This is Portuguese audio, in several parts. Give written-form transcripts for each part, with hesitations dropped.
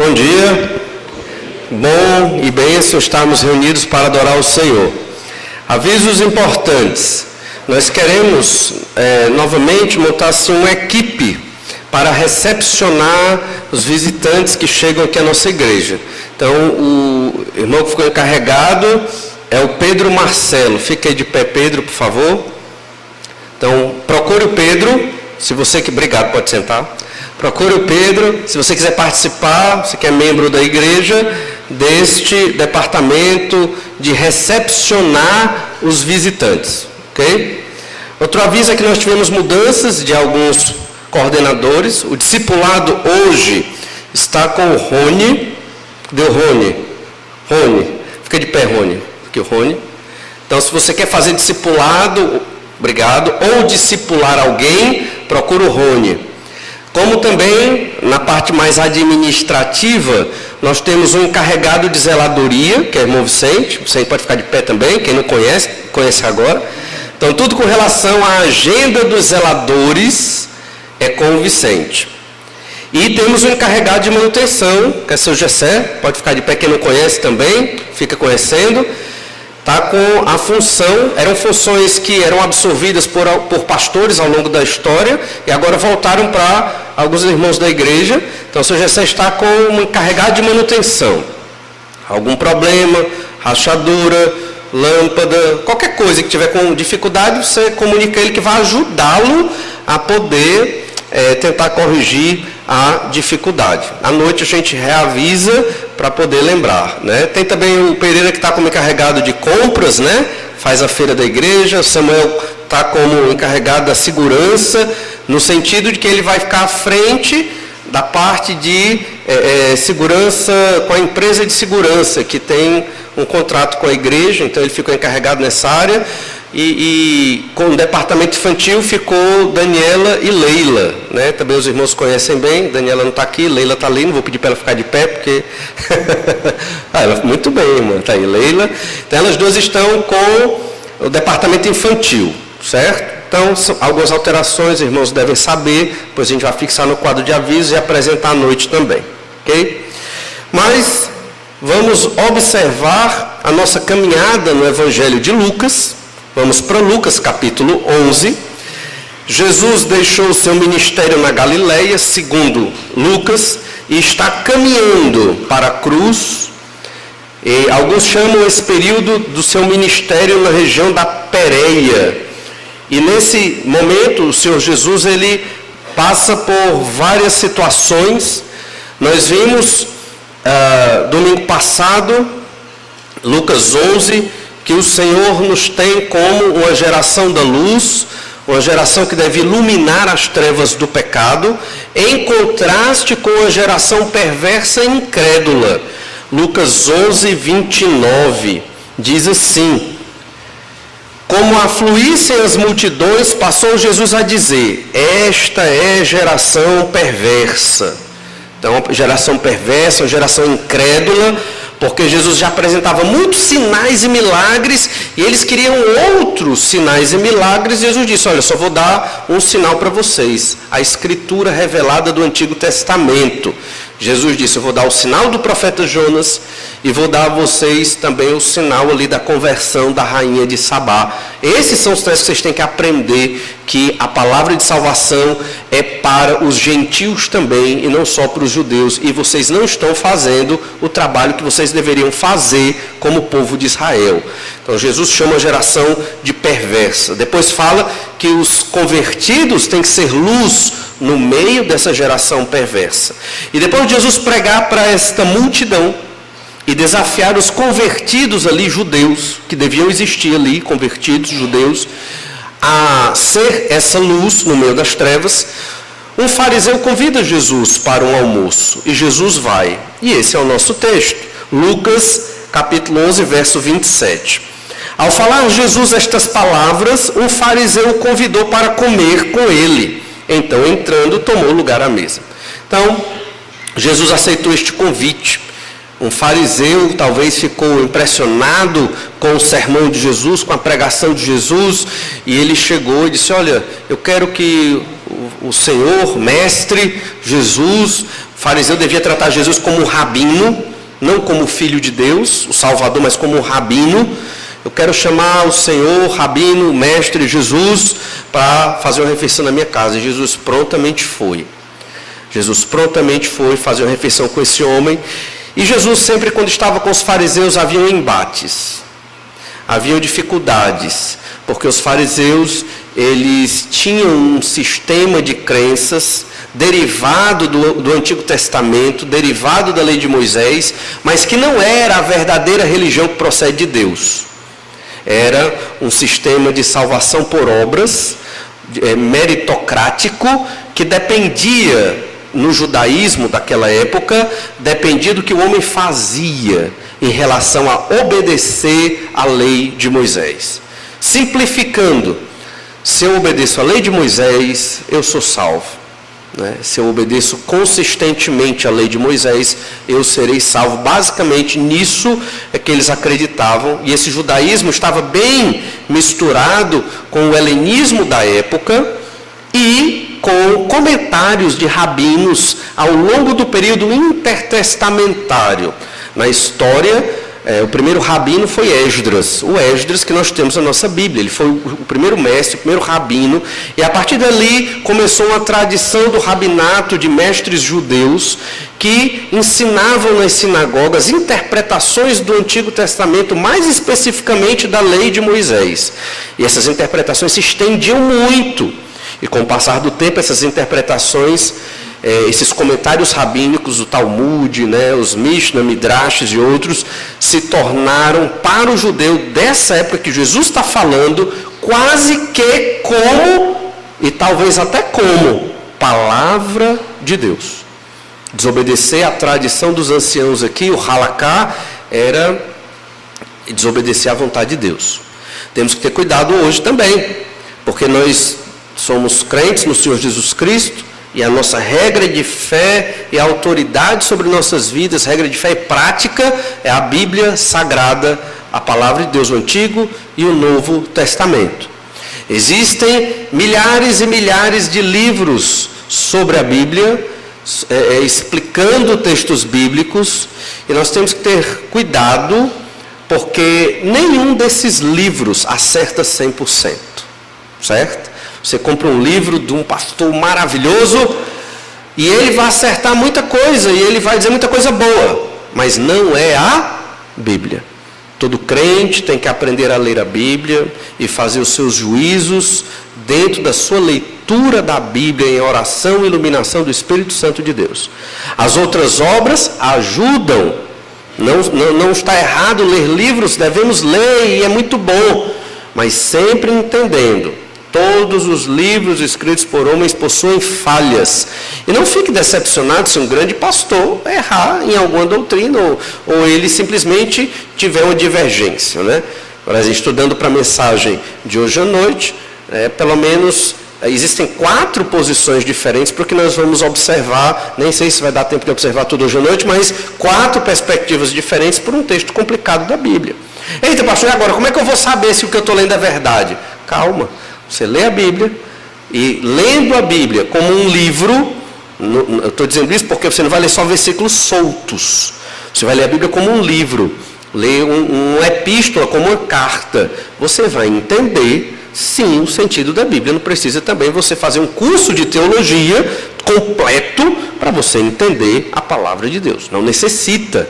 Bom dia, bom e bênção estarmos reunidos para adorar o Senhor. Avisos importantes: nós queremos novamente montar assim uma equipe para recepcionar os visitantes que chegam aqui à nossa igreja. Então, o irmão que ficou encarregado é o Pedro Marcelo. Fique aí de pé, Pedro, por favor. Então, procure o Pedro, se você que... Obrigado, pode sentar. Procure o Pedro, se você quiser participar, você que é membro da igreja, deste departamento de recepcionar os visitantes, ok? Outro aviso é que nós tivemos mudanças de alguns coordenadores. O discipulado hoje está com o Rony. Cadê o Rony? Rony, fica de pé, Rony. Aqui o Rony. Então, se você quer fazer discipulado, obrigado, ou discipular alguém, procura o Rony. Como também, na parte mais administrativa, nós temos um encarregado de zeladoria, que é o irmão Vicente. O Vicente pode ficar de pé também, quem não conhece, conhece agora. Então, tudo com relação à agenda dos zeladores é com o Vicente. E temos um encarregado de manutenção, que é o seu Gessé, pode ficar de pé, quem não conhece também, fica conhecendo. Está com a função, eram funções que eram absorvidas por pastores ao longo da história e agora voltaram para alguns irmãos da igreja. Então, o seu Gessé está com um encarregado de manutenção. Algum problema, rachadura, lâmpada, qualquer coisa que tiver com dificuldade, você comunica a ele que vai ajudá-lo a poder tentar corrigir a dificuldade. À noite a gente reavisa para poder lembrar, né? Tem também o Pereira que está como encarregado de compras, né? Faz a feira da igreja. O Samuel está como encarregado da segurança, no sentido de que ele vai ficar à frente da parte de segurança com a empresa de segurança, que tem um contrato com a igreja, então ele ficou encarregado nessa área. E com o departamento infantil ficou Daniela e Leila, né? Também os irmãos conhecem bem. Daniela não está aqui, Leila está ali, não vou pedir para ela ficar de pé, porque... ela, muito bem, irmã, está aí, Leila. Então elas duas estão com o departamento infantil, certo? Então, algumas alterações, irmãos devem saber, depois a gente vai fixar no quadro de aviso e apresentar à noite também, ok? Mas vamos observar a nossa caminhada no Evangelho de Lucas. Vamos para Lucas capítulo 11. Jesus deixou o seu ministério na Galileia, segundo Lucas, e está caminhando para a cruz. E alguns chamam esse período do seu ministério na região da Pérea. E nesse momento o Senhor Jesus ele passa por várias situações. Nós vimos domingo passado, Lucas 11, que o Senhor nos tem como uma geração da luz, uma geração que deve iluminar as trevas do pecado, em contraste com a geração perversa e incrédula. Lucas 11, 29, diz assim: como afluíssem as multidões, passou Jesus a dizer: esta é geração perversa. Então, geração perversa, uma geração incrédula, porque Jesus já apresentava muitos sinais e milagres, e eles queriam outros sinais e milagres. Jesus disse: olha, só vou dar um sinal para vocês, a escritura revelada do Antigo Testamento. Jesus disse: eu vou dar o sinal do profeta Jonas, e vou dar a vocês também o sinal ali da conversão da rainha de Sabá. Esses são os três que vocês têm que aprender, que a palavra de salvação é para os gentios também, e não só para os judeus. E vocês não estão fazendo o trabalho que vocês deveriam fazer como povo de Israel. Então Jesus chama a geração de perversa. Depois fala que os convertidos têm que ser luz no meio dessa geração perversa. E depois de Jesus pregar para esta multidão e desafiar os convertidos ali, judeus, que deviam existir ali, convertidos judeus, a ser essa luz no meio das trevas, um fariseu convida Jesus para um almoço, e Jesus vai. E esse é o nosso texto, Lucas capítulo 11, verso 27. Ao falar Jesus estas palavras, um fariseu o convidou para comer com ele. Então, entrando, tomou lugar à mesa. Então, Jesus aceitou este convite. Um fariseu talvez ficou impressionado com o sermão de Jesus, com a pregação de Jesus, e ele chegou e disse: olha, eu quero que o Senhor, mestre, Jesus. O fariseu devia tratar Jesus como um rabino, não como filho de Deus, o Salvador, mas como um rabino. Eu quero chamar o Senhor, rabino, mestre, Jesus, para fazer uma refeição na minha casa. E Jesus prontamente foi. Jesus prontamente foi fazer uma refeição com esse homem. E Jesus sempre, quando estava com os fariseus, haviam embates. Haviam dificuldades. Porque os fariseus, eles tinham um sistema de crenças derivado do Antigo Testamento, derivado da lei de Moisés, mas que não era a verdadeira religião que procede de Deus. Era um sistema de salvação por obras, meritocrático, que dependia, no judaísmo daquela época, dependia do que o homem fazia em relação a obedecer à lei de Moisés. Simplificando, se eu obedeço à lei de Moisés, eu sou salvo. Se eu obedeço consistentemente à lei de Moisés, eu serei salvo. Basicamente nisso é que eles acreditavam, e esse judaísmo estava bem misturado com o helenismo da época e com comentários de rabinos ao longo do período intertestamentário. Na história, o primeiro rabino foi Esdras, o Esdras que nós temos na nossa Bíblia. Ele foi o primeiro mestre, o primeiro rabino, e a partir dali começou uma tradição do rabinato de mestres judeus que ensinavam nas sinagogas interpretações do Antigo Testamento, mais especificamente da lei de Moisés. E essas interpretações se estendiam muito, e com o passar do tempo essas interpretações, esses comentários rabínicos, o Talmud, os Mishnah, Midrashes e outros, se tornaram para o judeu dessa época que Jesus está falando, quase que como, e talvez até como, palavra de Deus. Desobedecer à tradição dos anciãos aqui, o halaká, era desobedecer à vontade de Deus. Temos que ter cuidado hoje também, porque nós somos crentes no Senhor Jesus Cristo, e a nossa regra de fé e autoridade sobre nossas vidas, regra de fé e prática, é a Bíblia Sagrada, a Palavra de Deus, o Antigo e o Novo Testamento. Existem milhares e milhares de livros sobre a Bíblia, explicando textos bíblicos, e nós temos que ter cuidado, porque nenhum desses livros acerta 100%, certo? Você compra um livro de um pastor maravilhoso e ele vai acertar muita coisa e ele vai dizer muita coisa boa, mas não é a Bíblia. Todo crente tem que aprender a ler a Bíblia e fazer os seus juízos dentro da sua leitura da Bíblia em oração e iluminação do Espírito Santo de Deus. As outras obras ajudam. Não está errado ler livros, devemos ler e é muito bom, mas sempre entendendo. Todos os livros escritos por homens possuem falhas. E não fique decepcionado se um grande pastor errar em alguma doutrina ou ele simplesmente tiver uma divergência. Por exemplo, estudando para a mensagem de hoje à noite, pelo menos existem 4 posições diferentes para o que nós vamos observar. Nem sei se vai dar tempo de observar tudo hoje à noite, mas 4 perspectivas diferentes por um texto complicado da Bíblia. Eita, pastor, e agora como é que eu vou saber se o que eu estou lendo é verdade? Calma. Você lê a Bíblia, e lendo a Bíblia como um livro, eu estou dizendo isso porque você não vai ler só versículos soltos. Você vai ler a Bíblia como um livro, ler uma epístola como uma carta. Você vai entender, sim, o sentido da Bíblia. Não precisa também você fazer um curso de teologia completo para você entender a palavra de Deus. Não necessita.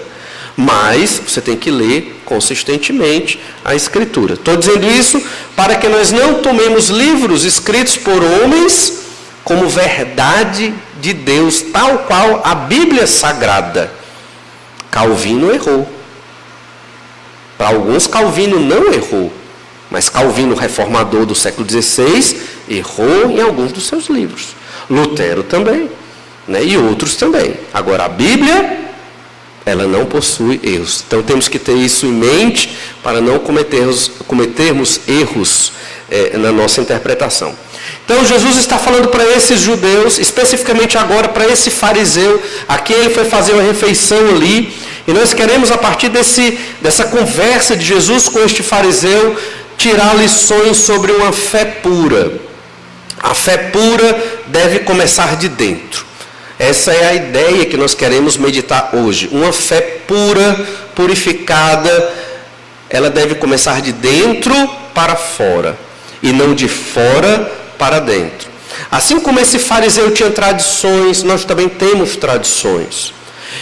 Mas você tem que ler consistentemente a Escritura. Estou dizendo isso para que nós não tomemos livros escritos por homens como verdade de Deus, tal qual a Bíblia Sagrada. Calvino errou. Para alguns, Calvino não errou. Mas Calvino, reformador do século XVI, errou em alguns dos seus livros. Lutero também, e outros também. Agora, a Bíblia, ela não possui erros. Então temos que ter isso em mente para não cometermos erros na nossa interpretação. Então Jesus está falando para esses judeus, especificamente agora para esse fariseu. Aqui ele foi fazer uma refeição ali. E nós queremos, a partir dessa conversa de Jesus com este fariseu, tirar lições sobre uma fé pura. A fé pura deve começar de dentro. Essa é a ideia que nós queremos meditar hoje. Uma fé pura, purificada, ela deve começar de dentro para fora, e não de fora para dentro. Assim como esse fariseu tinha tradições, nós também temos tradições.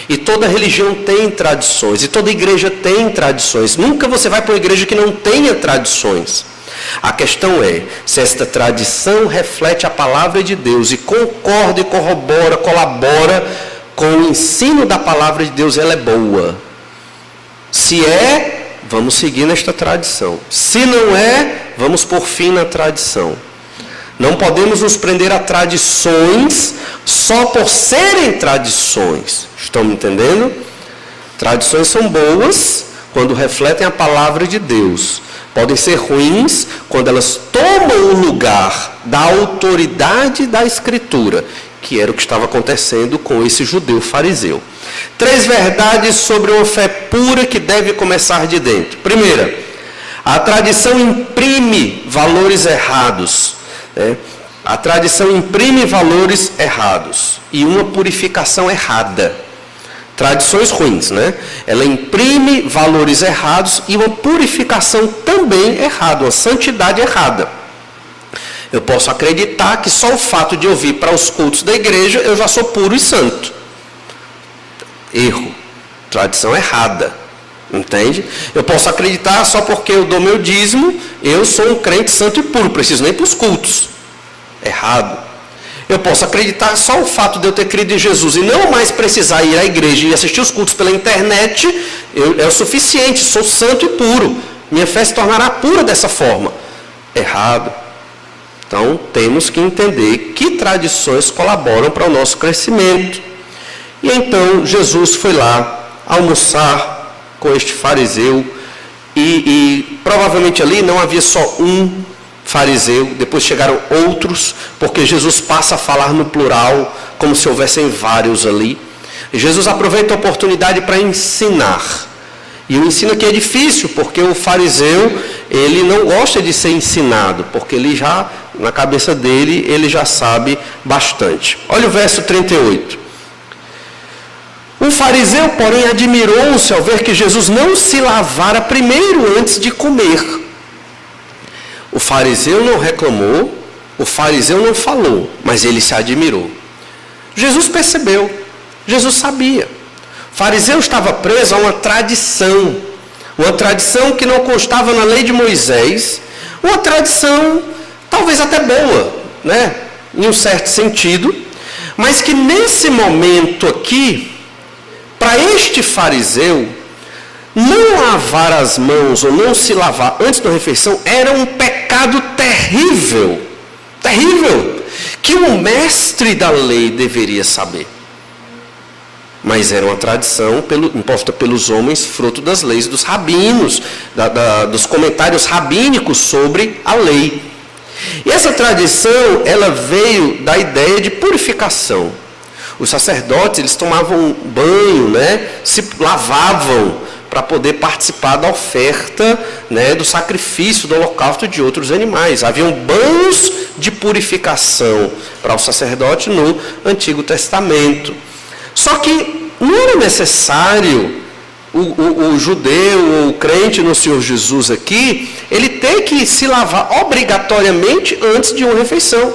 E toda religião tem tradições, e toda igreja tem tradições. Nunca você vai para uma igreja que não tenha tradições. A questão é, se esta tradição reflete a palavra de Deus e concorda e corrobora, colabora com o ensino da palavra de Deus, ela é boa. Se é, vamos seguir nesta tradição. Se não é, vamos pôr fim na tradição. Não podemos nos prender a tradições só por serem tradições. Estão me entendendo? Tradições são boas quando refletem a palavra de Deus. Podem ser ruins quando elas tomam o lugar da autoridade da Escritura, que era o que estava acontecendo com esse judeu fariseu. 3 verdades sobre uma fé pura que deve começar de dentro. Primeira, a tradição imprime valores errados. A tradição imprime valores errados e uma purificação errada. Tradições ruins, né? Ela imprime valores errados e uma purificação também errada, uma santidade errada. Eu posso acreditar que só o fato de eu vir para os cultos da igreja, eu já sou puro e santo. Erro. Tradição errada. Entende? Eu posso acreditar só porque eu dou meu dízimo, eu sou um crente santo e puro, preciso nem para os cultos. Errado. Eu posso acreditar só o fato de eu ter crido em Jesus e não mais precisar ir à igreja e assistir os cultos pela internet, é o suficiente, sou santo e puro. Minha fé se tornará pura dessa forma. Errado. Então, temos que entender que tradições colaboram para o nosso crescimento. E então, Jesus foi lá almoçar com este fariseu e provavelmente ali não havia só um fariseu, depois chegaram outros, porque Jesus passa a falar no plural, como se houvessem vários ali. E Jesus aproveita a oportunidade para ensinar. E o ensino aqui é difícil, porque o fariseu, ele não gosta de ser ensinado, porque ele já, na cabeça dele, ele já sabe bastante. Olha o verso 38. O fariseu, porém, admirou-se ao ver que Jesus não se lavara primeiro antes de comer. O fariseu não reclamou, o fariseu não falou, mas ele se admirou. Jesus percebeu, Jesus sabia. O fariseu estava preso a uma tradição que não constava na lei de Moisés, uma tradição talvez até boa, né? Em um certo sentido, mas que nesse momento aqui, para este fariseu, não lavar as mãos ou não se lavar antes da refeição era um pecado terrível, terrível, que um mestre da lei deveria saber. Mas era uma tradição imposta pelos homens, fruto das leis dos rabinos, dos comentários rabínicos sobre a lei. E essa tradição, ela veio da ideia de purificação. Os sacerdotes, eles tomavam banho, né? Se lavavam para poder participar da oferta, né, do sacrifício, do holocausto de outros animais. Haviam banhos de purificação para o sacerdote no Antigo Testamento. Só que não era necessário o judeu, o crente no Senhor Jesus aqui, ele ter que se lavar obrigatoriamente antes de uma refeição.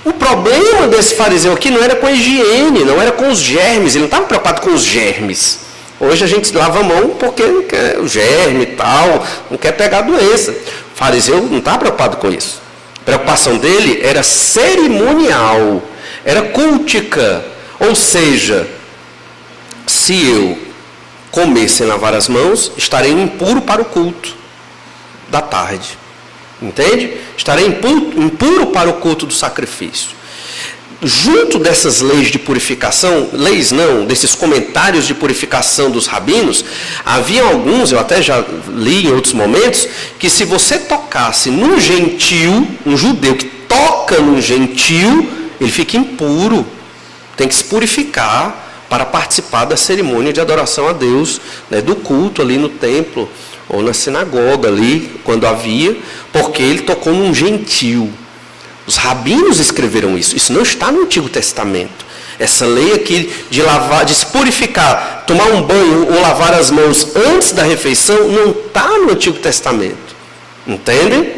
O problema desse fariseu aqui não era com a higiene, não era com os germes, ele não estava preocupado com os germes. Hoje a gente lava a mão porque não quer o germe e tal, não quer pegar a doença. O fariseu não está preocupado com isso. A preocupação dele era cerimonial, era cultica. Ou seja, se eu comer sem lavar as mãos, estarei impuro para o culto da tarde. Entende? Estarei impuro para o culto do sacrifício. Junto dessas leis de purificação, leis não, desses comentários de purificação dos rabinos, havia alguns, eu até já li em outros momentos, que se você tocasse num gentil, um judeu que toca num gentil, ele fica impuro, tem que se purificar para participar da cerimônia de adoração a Deus, né, do culto ali no templo, ou na sinagoga ali, quando havia, porque ele tocou num gentil. Os rabinos escreveram isso. Isso não está no Antigo Testamento. Essa lei aqui de lavar, de se purificar, tomar um banho ou lavar as mãos antes da refeição, não está no Antigo Testamento. Entendem?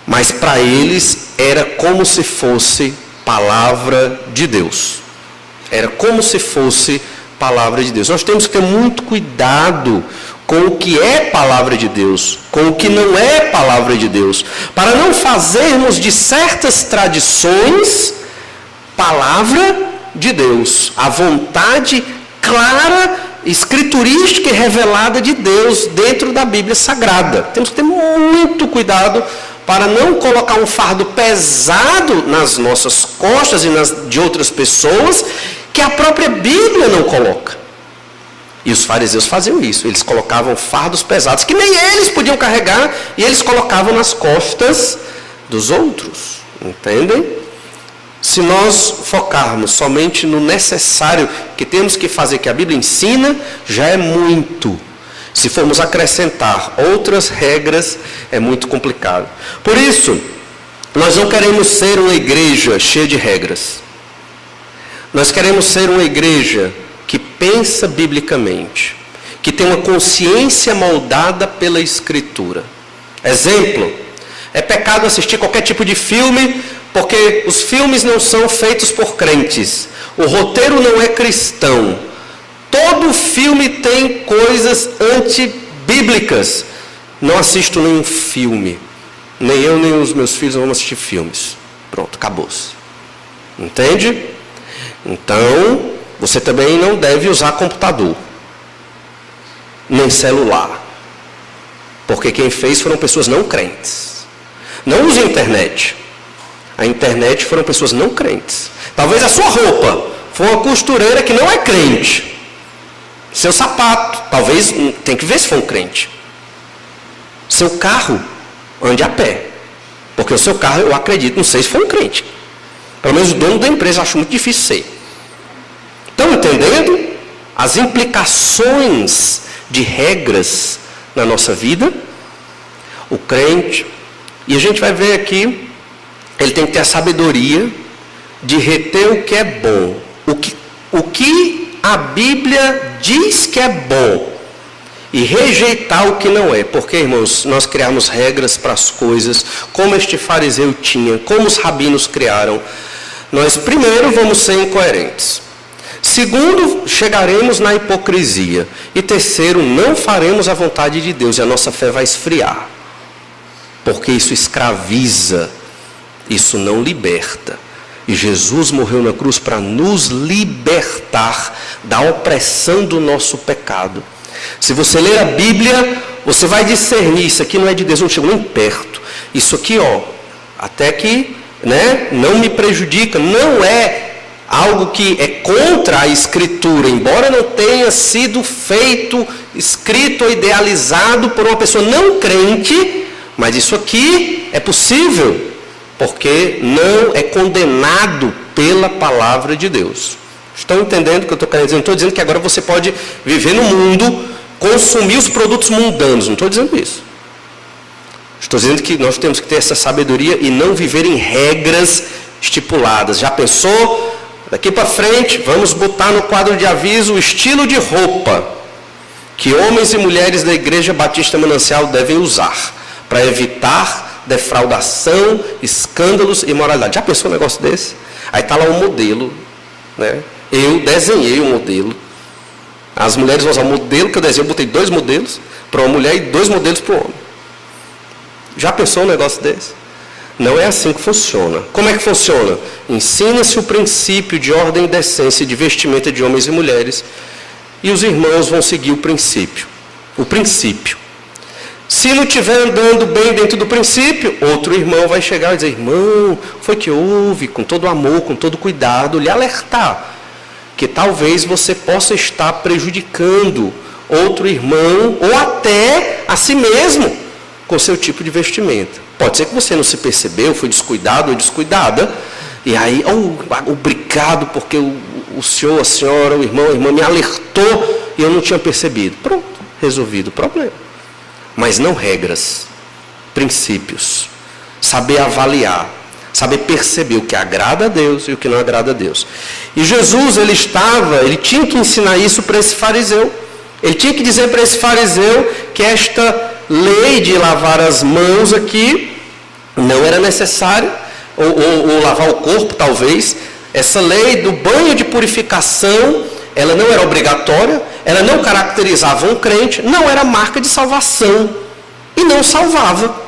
Mas para eles era como se fosse palavra de Deus. Era como se fosse palavra de Deus. Nós temos que ter muito cuidado com o que é palavra de Deus, com o que não é palavra de Deus, para não fazermos de certas tradições palavra de Deus, a vontade clara, escriturística e revelada de Deus dentro da Bíblia Sagrada. Temos que ter muito cuidado para não colocar um fardo pesado nas nossas costas e nas de outras pessoas, que a própria Bíblia não coloca. E os fariseus faziam isso, eles colocavam fardos pesados, que nem eles podiam carregar, e eles colocavam nas costas dos outros. Entendem? Se nós focarmos somente no necessário que temos que fazer, que a Bíblia ensina, já é muito. Se formos acrescentar outras regras, é muito complicado. Por isso, nós não queremos ser uma igreja cheia de regras. Nós queremos ser uma igreja que pensa biblicamente, que tem uma consciência moldada pela Escritura. Exemplo, é pecado assistir qualquer tipo de filme, porque os filmes não são feitos por crentes. O roteiro não é cristão. Todo filme tem coisas antibíblicas. Não assisto nenhum filme. Nem eu, nem os meus filhos vamos assistir filmes. Pronto, acabou-se. Entende? Então, você também não deve usar computador. Nem celular. Porque quem fez foram pessoas não crentes. Não use a internet. A internet foram pessoas não crentes. Talvez a sua roupa foi uma costureira que não é crente. Seu sapato, talvez, tem que ver se for um crente. Seu carro, ande a pé. Porque o seu carro, eu acredito, não sei se foi um crente. Pelo menos o dono da empresa, eu acho muito difícil ser. Estão entendendo as implicações de regras na nossa vida? O crente, e a gente vai ver aqui, ele tem que ter a sabedoria de reter o que é bom. O que a Bíblia diz que é bom. E rejeitar o que não é. Porque, irmãos, nós criamos regras para as coisas, como este fariseu tinha, como os rabinos criaram. Nós, primeiro, vamos ser incoerentes. Segundo, chegaremos na hipocrisia. E terceiro, não faremos a vontade de Deus e a nossa fé vai esfriar. Porque isso escraviza. Isso não liberta. E Jesus morreu na cruz para nos libertar da opressão do nosso pecado. Se você ler a Bíblia, você vai discernir, isso aqui não é de Deus, não chegou nem perto. Isso aqui, até que, não me prejudica, não é algo que é contra a Escritura, embora não tenha sido feito, escrito ou idealizado por uma pessoa não crente, mas isso aqui é possível. Porque não é condenado pela palavra de Deus. Estão entendendo o que eu estou querendo dizer? Não estou dizendo que agora você pode viver no mundo, consumir os produtos mundanos. Não estou dizendo isso. Estou dizendo que nós temos que ter essa sabedoria e não viver em regras estipuladas. Já pensou? Daqui para frente, vamos botar no quadro de aviso o estilo de roupa que homens e mulheres da Igreja Batista Manancial devem usar para evitar defraudação, escândalos e imoralidade. Já pensou um negócio desse? Aí está lá um modelo, Eu desenhei um modelo. As mulheres vão usar o modelo que eu desenhei, eu botei 2 modelos para uma mulher e 2 modelos para o homem. Já pensou um negócio desse? Não é assim que funciona. Como é que funciona? Ensina-se o princípio de ordem e decência e de vestimenta de homens e mulheres, e os irmãos vão seguir o princípio. O princípio. Se não estiver andando bem dentro do princípio, outro irmão vai chegar e dizer: irmão, foi que houve, com todo amor, com todo cuidado, lhe alertar que talvez você possa estar prejudicando outro irmão ou até a si mesmo com seu tipo de vestimenta. Pode ser que você não se percebeu, foi descuidado ou descuidada, e aí, obrigado porque o senhor, a senhora, o irmão, a irmã me alertou e eu não tinha percebido. Pronto, resolvido o problema. Mas não regras, princípios, saber avaliar, saber perceber o que agrada a Deus e o que não agrada a Deus. E Jesus, ele tinha que ensinar isso para esse fariseu. Ele tinha que dizer para esse fariseu que esta lei de lavar as mãos aqui não era necessária, ou lavar o corpo talvez. Essa lei do banho de purificação, ela não era obrigatória, ela não caracterizava um crente, não era marca de salvação e não salvava.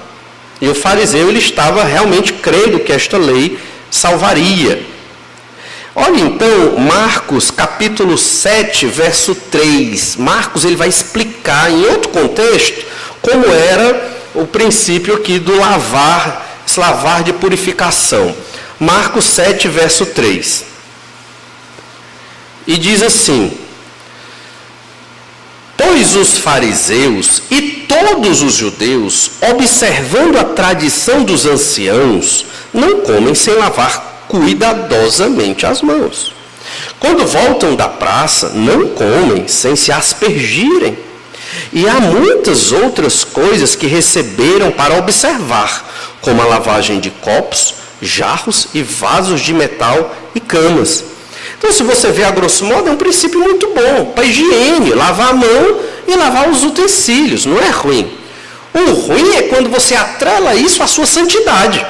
E o fariseu, ele estava realmente crendo que esta lei salvaria. Olha então, Marcos capítulo 7, verso 3. Marcos, ele vai explicar em outro contexto como era o princípio aqui do esse lavar de purificação. Marcos 7, verso 3. E diz assim: pois os fariseus e todos os judeus, observando a tradição dos anciãos, não comem sem lavar cuidadosamente as mãos. Quando voltam da praça, não comem sem se aspergirem. E há muitas outras coisas que receberam para observar, como a lavagem de copos, jarros e vasos de metal e camas. Então, se você vê a grosso modo, é um princípio muito bom para higiene, lavar a mão e lavar os utensílios, não é ruim. O ruim é quando você atrela isso à sua santidade.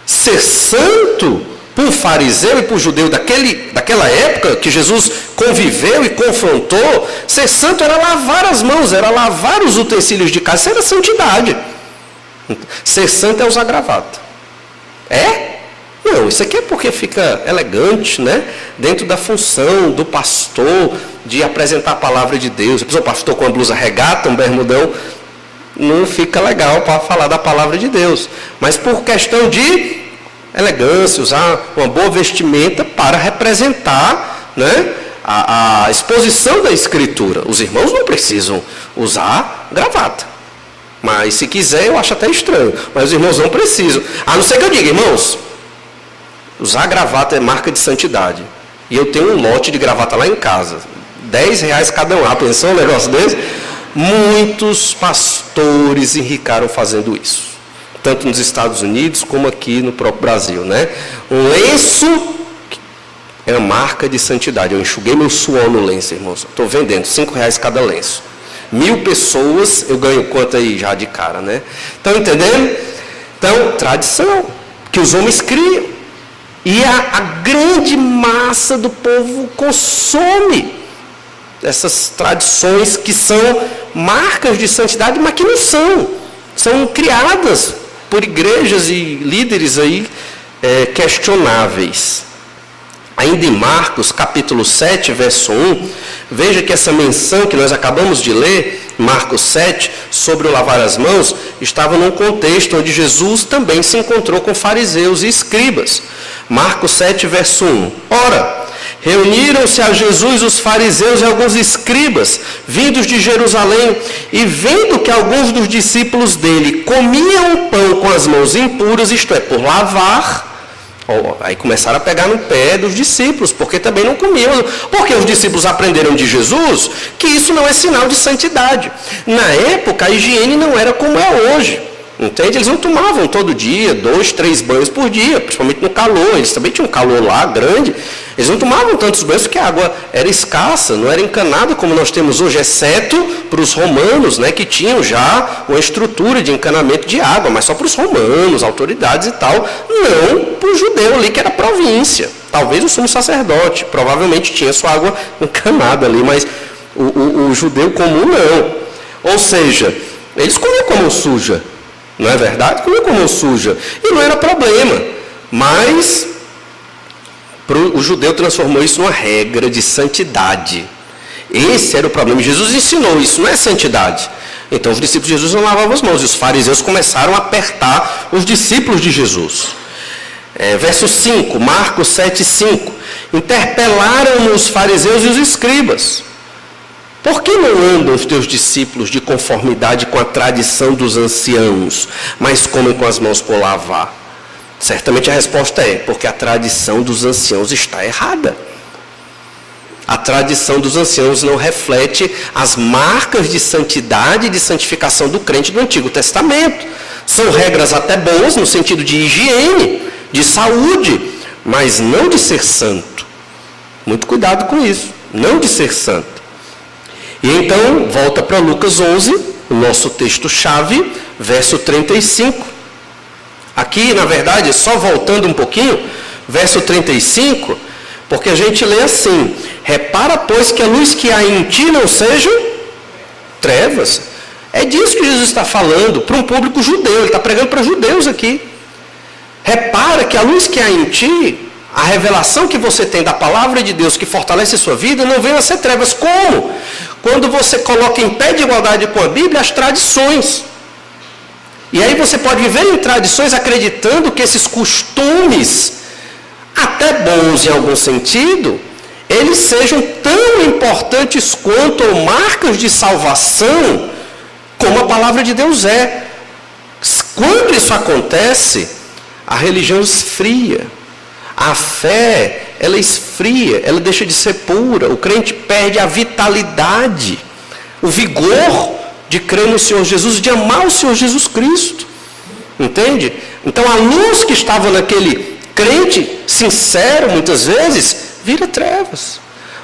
Ser santo para o fariseu e para o judeu daquela época, que Jesus conviveu e confrontou, ser santo era lavar as mãos, era lavar os utensílios de casa, isso era santidade. Ser santo é usar gravata. É? Não, isso aqui é porque fica elegante, né? Dentro da função do pastor de apresentar a palavra de Deus. O pastor com a blusa regata, um bermudão, não fica legal para falar da palavra de Deus. Mas por questão de elegância, usar uma boa vestimenta para representar, né, a exposição da Escritura. Os irmãos não precisam usar gravata. Mas se quiser, eu acho até estranho. Mas os irmãos não precisam. A não ser que eu diga, irmãos, usar gravata é marca de santidade. E eu tenho um lote de gravata lá em casa. R$10 cada um. Pensou um negócio desse? Muitos pastores enricaram fazendo isso. Tanto nos Estados Unidos como aqui no próprio Brasil, né? Um lenço é a marca de santidade. Eu enxuguei meu suor no lenço, irmãos. Estou vendendo R$5 cada lenço. 1000 pessoas, eu ganho quanto aí já de cara, né? Estão entendendo? Então, tradição que os homens criam. E a grande massa do povo consome essas tradições que são marcas de santidade, mas que não são. São criadas por igrejas e líderes aí questionáveis. Ainda em Marcos, capítulo 7, verso 1, veja que essa menção que nós acabamos de ler, Marcos 7, sobre o lavar as mãos, estava num contexto onde Jesus também se encontrou com fariseus e escribas. Marcos 7, verso 1. Ora, reuniram-se a Jesus os fariseus e alguns escribas, vindos de Jerusalém, e vendo que alguns dos discípulos dele comiam o pão com as mãos impuras, isto é, por lavar. Aí começaram a pegar no pé dos discípulos, porque também não comiam. Porque os discípulos aprenderam de Jesus que isso não é sinal de santidade. Na época, a higiene não era como é hoje. Entende? Eles não tomavam todo dia, 2, 3 banhos por dia, principalmente no calor. Eles também tinham um calor lá grande. Eles não tomavam tantos banhos porque a água era escassa, não era encanada como nós temos hoje, exceto para os romanos, né, que tinham já uma estrutura de encanamento de água, mas só para os romanos, autoridades e tal, não para o judeu ali que era província. Talvez o sumo sacerdote, provavelmente tinha sua água encanada ali, mas o judeu comum não. Ou seja, eles comiam com a mão suja. Não é verdade? Comiam com a mão suja. E não era problema. Mas o judeu transformou isso numa regra de santidade. Esse era o problema. Jesus ensinou isso, não é santidade. Então os discípulos de Jesus não lavavam as mãos. E os fariseus começaram a apertar os discípulos de Jesus. Verso 5, Marcos 7, 5. Interpelaram os fariseus e os escribas. Por que não andam os teus discípulos de conformidade com a tradição dos anciãos, mas comem com as mãos por lavar? Certamente a resposta é, porque a tradição dos anciãos está errada. A tradição dos anciãos não reflete as marcas de santidade e de santificação do crente do Antigo Testamento. São regras até boas no sentido de higiene, de saúde, mas não de ser santo. Muito cuidado com isso, não de ser santo. E então, volta para Lucas 11, o nosso texto-chave, verso 35. Aqui, na verdade, só voltando um pouquinho, verso 35, porque a gente lê assim: repara, pois, que a luz que há em ti não sejam trevas. É disso que Jesus está falando para um público judeu, ele está pregando para judeus aqui. Repara que a luz que há em ti, a revelação que você tem da palavra de Deus que fortalece a sua vida, não vem a ser trevas. Como? Quando você coloca em pé de igualdade com a Bíblia as tradições. E aí você pode viver em tradições acreditando que esses costumes, até bons em algum sentido, eles sejam tão importantes quanto ou marcas de salvação como a palavra de Deus é. Quando isso acontece, a religião esfria. A fé, ela esfria, ela deixa de ser pura. O crente perde a vitalidade, o vigor de crer no Senhor Jesus, de amar o Senhor Jesus Cristo. Entende? Então a luz que estava naquele crente sincero, muitas vezes, vira trevas.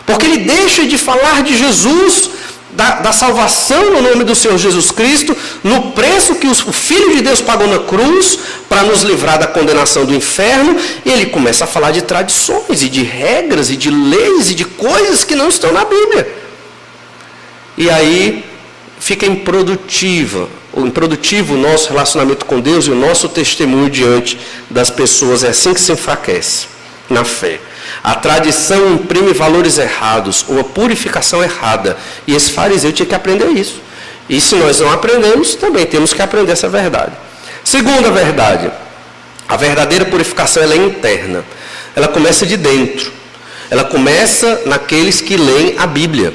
Porque ele deixa de falar de Jesus, da salvação no nome do Senhor Jesus Cristo, no preço que o Filho de Deus pagou na cruz, para nos livrar da condenação do inferno, e ele começa a falar de tradições, e de regras, e de leis, e de coisas que não estão na Bíblia. E aí fica improdutivo o nosso relacionamento com Deus e o nosso testemunho diante das pessoas. É assim que se enfraquece na fé. A tradição imprime valores errados, uma purificação errada. E esse fariseu tinha que aprender isso. E se nós não aprendemos, também temos que aprender essa verdade. Segunda verdade, a verdadeira purificação ela é interna. Ela começa de dentro. Ela começa naqueles que leem a Bíblia.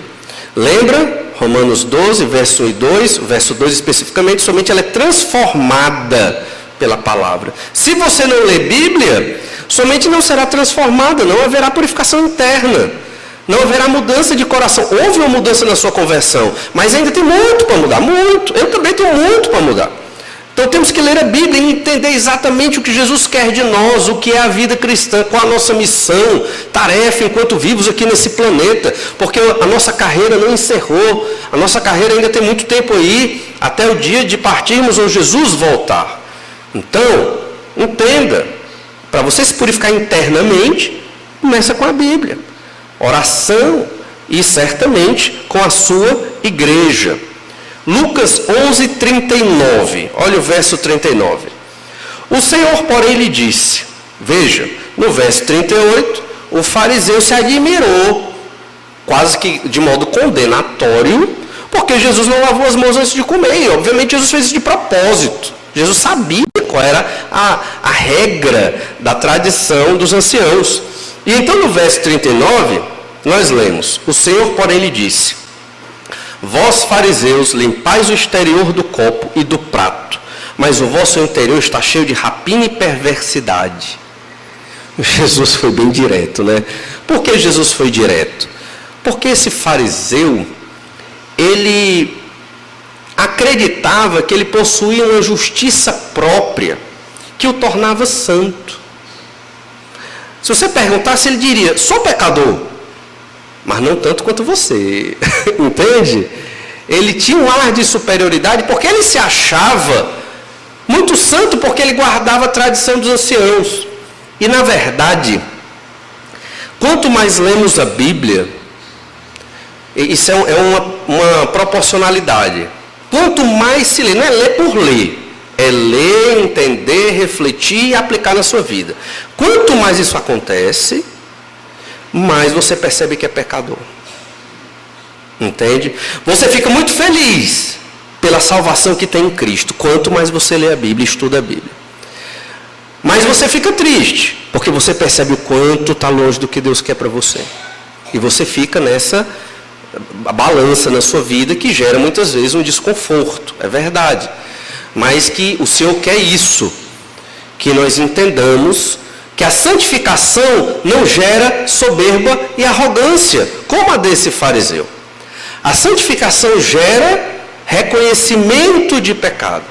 Lembra? Romanos 12, verso 1 e 2, verso 2 especificamente, somente ela é transformada pela palavra. Se você não lê Bíblia, somente não será transformada, não haverá purificação interna, não haverá mudança de coração. Houve uma mudança na sua conversão, mas ainda tem muito para mudar, muito. Eu também tenho muito para mudar. Então temos que ler a Bíblia e entender exatamente o que Jesus quer de nós, o que é a vida cristã, qual a nossa missão, tarefa enquanto vivos aqui nesse planeta, porque a nossa carreira não encerrou, a nossa carreira ainda tem muito tempo aí, até o dia de partirmos ou Jesus voltar. Então, entenda, para você se purificar internamente, começa com a Bíblia, oração e certamente com a sua igreja. Lucas 11, 39, olha o verso 39. O Senhor, porém, lhe disse, veja, no verso 38, o fariseu se admirou, quase que de modo condenatório, porque Jesus não lavou as mãos antes de comer, e obviamente Jesus fez isso de propósito. Jesus sabia qual era a regra da tradição dos anciãos. E então no verso 39, nós lemos, o Senhor, porém, lhe disse, vós, fariseus, limpais o exterior do copo e do prato, mas o vosso interior está cheio de rapina e perversidade. Jesus foi bem direto, né? Por que Jesus foi direto? Porque esse fariseu, ele acreditava que ele possuía uma justiça própria, que o tornava santo. Se você perguntasse, ele diria, sou pecador, mas não tanto quanto você, entende? Ele tinha um ar de superioridade, porque ele se achava muito santo, porque ele guardava a tradição dos anciãos. E na verdade, quanto mais lemos a Bíblia, isso é uma proporcionalidade. Quanto mais se lê, não é ler por ler, é ler, entender, refletir e aplicar na sua vida. Quanto mais isso acontece, mais você percebe que é pecador. Entende? Você fica muito feliz pela salvação que tem em Cristo, quanto mais você lê a Bíblia e estuda a Bíblia. Mas você fica triste, porque você percebe o quanto está longe do que Deus quer para você. E você fica nessa balança na sua vida que gera muitas vezes um desconforto, é verdade. Mas que o Senhor quer isso, que nós entendamos que a santificação não gera soberba e arrogância, como a desse fariseu. A santificação gera reconhecimento de pecado.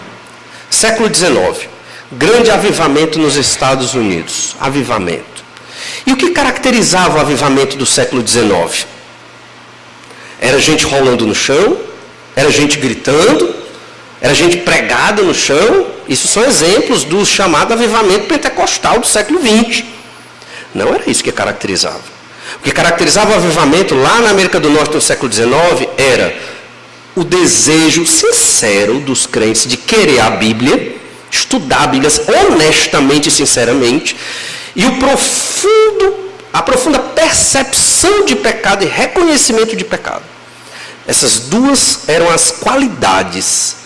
Século XIX. Grande avivamento nos Estados Unidos. Avivamento. E o que caracterizava o avivamento do século XIX? Era gente rolando no chão, era gente gritando, era gente pregada no chão. Isso são exemplos do chamado avivamento pentecostal do século XX. Não era isso que caracterizava. O que caracterizava o avivamento lá na América do Norte no século XIX era o desejo sincero dos crentes de querer a Bíblia, estudar a Bíblia honestamente e sinceramente, e a profunda percepção de pecado e reconhecimento de pecado. Essas duas eram as qualidades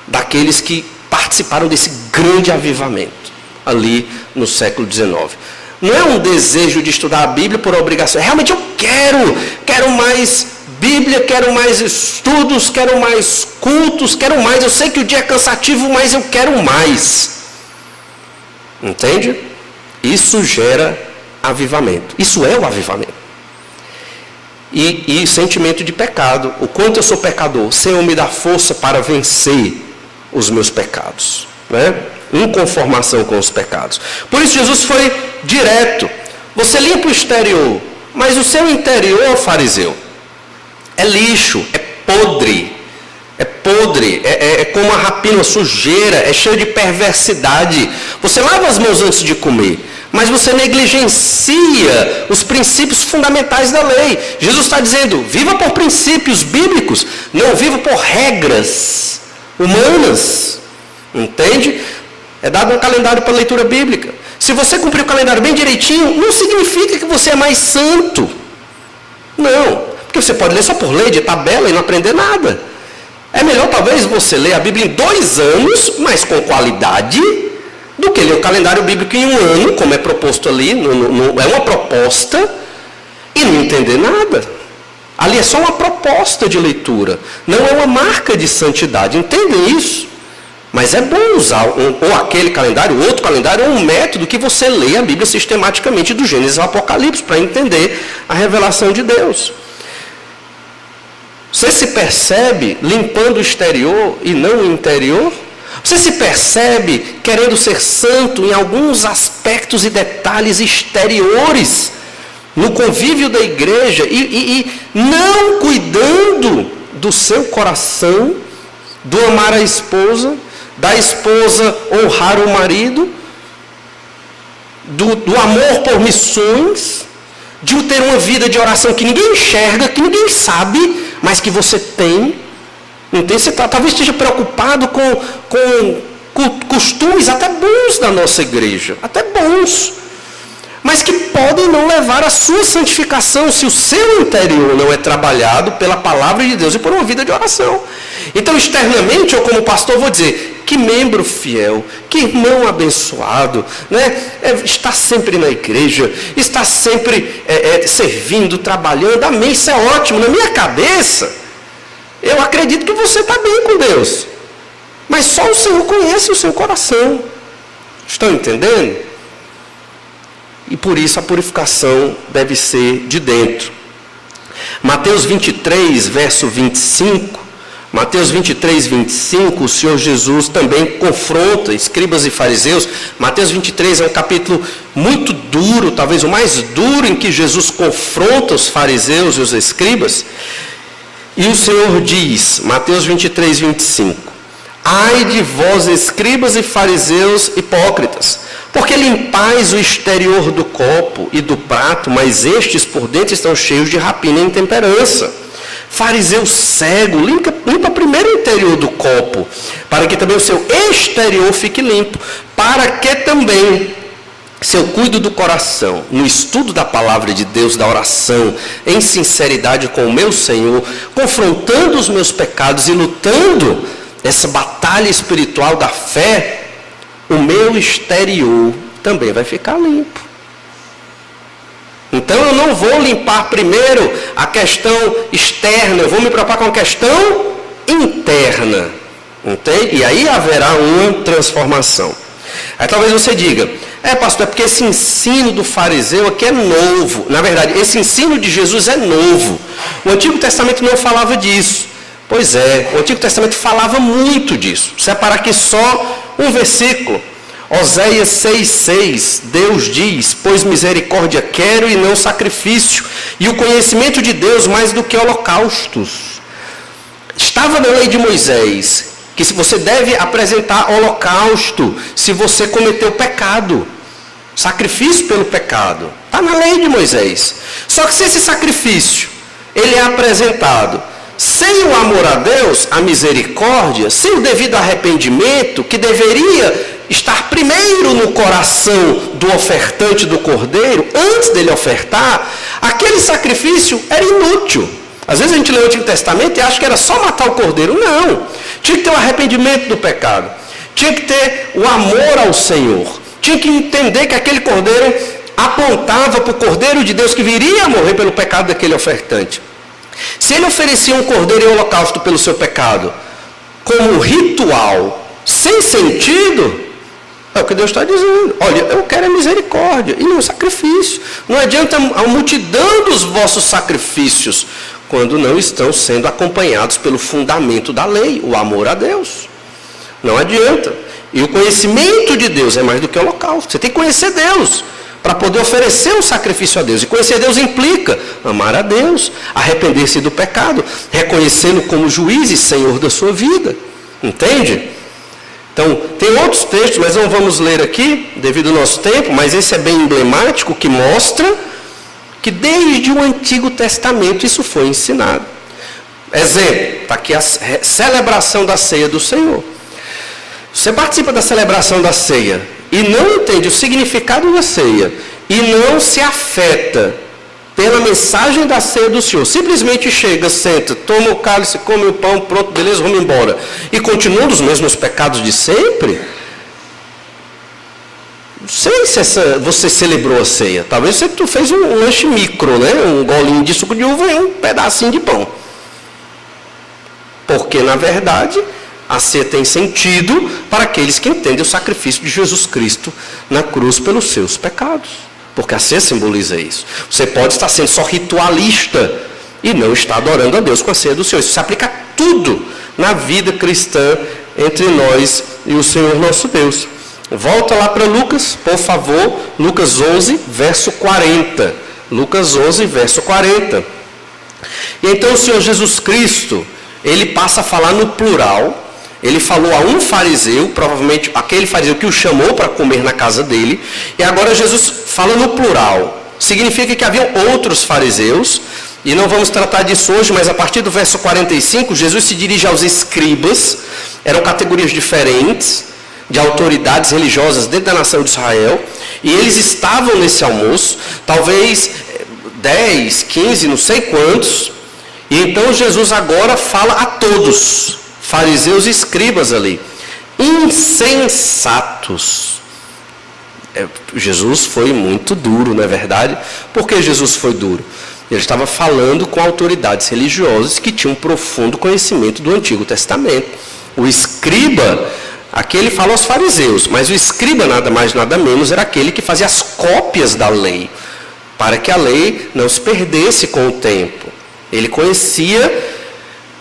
daqueles que participaram desse grande avivamento ali no século XIX. Não é um desejo de estudar a Bíblia por obrigação. Realmente eu quero mais Bíblia, quero mais estudos, quero mais cultos, quero mais. Eu sei que o dia é cansativo, mas eu quero mais. Entende? Isso gera avivamento. Isso é o avivamento. E sentimento de pecado. O quanto eu sou pecador. Senhor, me dá força para vencer os meus pecados. Né? Inconformação com os pecados. Por isso Jesus foi direto. Você limpa o exterior, mas o seu interior, fariseu, é lixo, é podre. É como uma rapina, uma sujeira, é cheio de perversidade. Você lava as mãos antes de comer, mas você negligencia os princípios fundamentais da lei. Jesus está dizendo, viva por princípios bíblicos, não viva por regras humanas. Entende? É dado um calendário para leitura bíblica. Se você cumprir o calendário bem direitinho, não significa que você é mais santo. Não. Porque você pode ler só por lei, de tabela, e não aprender nada. É melhor talvez você ler a Bíblia em 2 anos, mas com qualidade, do que ler o calendário bíblico em 1 ano, como é proposto ali, é uma proposta, e não entender nada. Ali é só uma proposta de leitura, não é uma marca de santidade. Entendem isso? Mas é bom usar ou aquele calendário, outro calendário, ou um método que você leia a Bíblia sistematicamente do Gênesis ao Apocalipse, para entender a revelação de Deus. Você se percebe limpando o exterior e não o interior? Você se percebe querendo ser santo em alguns aspectos e detalhes exteriores, no convívio da igreja, e não cuidando do seu coração, do amar a esposa, da esposa honrar o marido, do amor por missões, de ter uma vida de oração que ninguém enxerga, que ninguém sabe, mas que você tem. Então, você talvez esteja preocupado com costumes até bons da nossa igreja, até bons, mas que podem não levar à sua santificação se o seu interior não é trabalhado pela palavra de Deus e por uma vida de oração. Então, externamente, eu como pastor vou dizer, que membro fiel, que irmão abençoado, né? Está sempre na igreja, está sempre servindo, trabalhando, amém, isso é ótimo. Na minha cabeça, eu acredito que você está bem com Deus, mas só o Senhor conhece o seu coração. Estão entendendo? E por isso a purificação deve ser de dentro. Mateus 23, verso 25, Mateus 23, 25, o Senhor Jesus também confronta escribas e fariseus. Mateus 23 é um capítulo muito duro, talvez o mais duro em que Jesus confronta os fariseus e os escribas. E o Senhor diz, Mateus 23, 25, ai de vós, escribas e fariseus hipócritas, porque limpais o exterior do copo e do prato, mas estes por dentro estão cheios de rapina e intemperança. Fariseu cego, limpa primeiro o interior do copo, para que também o seu exterior fique limpo, para que também, se eu cuido do coração, no estudo da palavra de Deus, da oração, em sinceridade com o meu Senhor, confrontando os meus pecados e lutando essa batalha espiritual da fé, o meu exterior também vai ficar limpo. Então eu não vou limpar primeiro a questão externa, eu vou me preocupar com a questão interna. Entende? E aí haverá uma transformação. Aí talvez você diga, pastor, é porque esse ensino do fariseu aqui é novo. Na verdade, esse ensino de Jesus é novo. O Antigo Testamento não falava disso. Pois é, o Antigo Testamento falava muito disso. Separar aqui só um versículo. Oséias 6,6, Deus diz: pois misericórdia quero e não sacrifício, e o conhecimento de Deus mais do que holocaustos. Estava na lei de Moisés que você deve apresentar holocausto se você cometeu pecado, sacrifício pelo pecado. Está na lei de Moisés. Só que se esse sacrifício ele é apresentado sem o amor a Deus, a misericórdia, sem o devido arrependimento, que deveria estar primeiro no coração do ofertante do cordeiro, antes dele ofertar, aquele sacrifício era inútil. Às vezes a gente lê o Antigo Testamento e acha que era só matar o cordeiro. Não. Tinha que ter o arrependimento do pecado. Tinha que ter o amor ao Senhor. Tinha que entender que aquele cordeiro apontava para o cordeiro de Deus que viria a morrer pelo pecado daquele ofertante. Se ele oferecia um cordeiro em holocausto pelo seu pecado, como ritual, sem sentido, é o que Deus está dizendo. Olha, eu quero a misericórdia e não o sacrifício. Não adianta a multidão dos vossos sacrifícios, quando não estão sendo acompanhados pelo fundamento da lei, o amor a Deus. Não adianta. E o conhecimento de Deus é mais do que o holocausto. Você tem que conhecer Deus para poder oferecer um sacrifício a Deus. E conhecer Deus implica amar a Deus, arrepender-se do pecado, reconhecê-lo como juiz e senhor da sua vida. Entende? Então, tem outros textos, mas não vamos ler aqui, devido ao nosso tempo, mas esse é bem emblemático, que mostra que desde o Antigo Testamento isso foi ensinado. Exemplo, está aqui a celebração da ceia do Senhor. Você participa da celebração da ceia e não entende o significado da ceia e não se afeta pela mensagem da ceia do Senhor, simplesmente chega, senta, toma o cálice, come o pão, pronto, beleza, vamos embora, e continua nos mesmos pecados de sempre, não sei se você celebrou a ceia. Talvez tu fez um lanche micro, né? Um golinho de suco de uva e um pedacinho de pão, porque na verdade a ceia tem sentido para aqueles que entendem o sacrifício de Jesus Cristo na cruz pelos seus pecados. Porque a ceia simboliza isso. Você pode estar sendo só ritualista e não estar adorando a Deus com a ceia do Senhor. Isso se aplica a tudo na vida cristã entre nós e o Senhor nosso Deus. Volta lá para Lucas, por favor. Lucas 11, verso 40. Lucas 11, verso 40. E então o Senhor Jesus Cristo, ele passa a falar no plural. Ele falou a um fariseu, provavelmente aquele fariseu que o chamou para comer na casa dele, e agora Jesus fala no plural. Significa que havia outros fariseus, e não vamos tratar disso hoje, mas a partir do verso 45, Jesus se dirige aos escribas, eram categorias diferentes, de autoridades religiosas dentro da nação de Israel, e eles estavam nesse almoço, talvez 10, 15, não sei quantos, e então Jesus agora fala a todos, fariseus e escribas ali, insensatos. Jesus foi muito duro, não é verdade? Por que Jesus foi duro? Ele estava falando com autoridades religiosas que tinham um profundo conhecimento do Antigo Testamento. O escriba, aqui ele fala aos fariseus, mas o escriba nada mais nada menos era aquele que fazia as cópias da lei, para que a lei não se perdesse com o tempo. Ele conhecia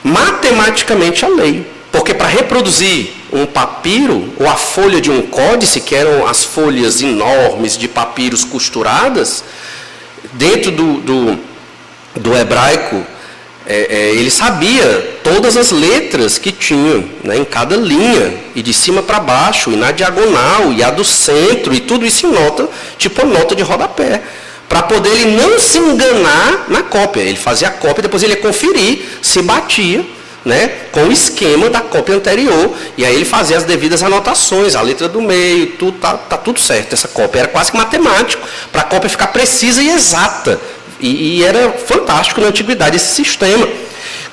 matematicamente a lei, porque para reproduzir um papiro ou a folha de um códice, que eram as folhas enormes de papiros costuradas, dentro do hebraico, ele sabia todas as letras que tinham, né, em cada linha, e de cima para baixo, e na diagonal, e a do centro, e tudo isso em nota, tipo nota de rodapé, para poder ele não se enganar na cópia. Ele fazia a cópia, depois ele ia conferir se batia, né, com o esquema da cópia anterior, e aí ele fazia as devidas anotações, a letra do meio, tudo, tá tudo certo. Essa cópia era quase que matemático, para a cópia ficar precisa e exata, e era fantástico na antiguidade esse sistema.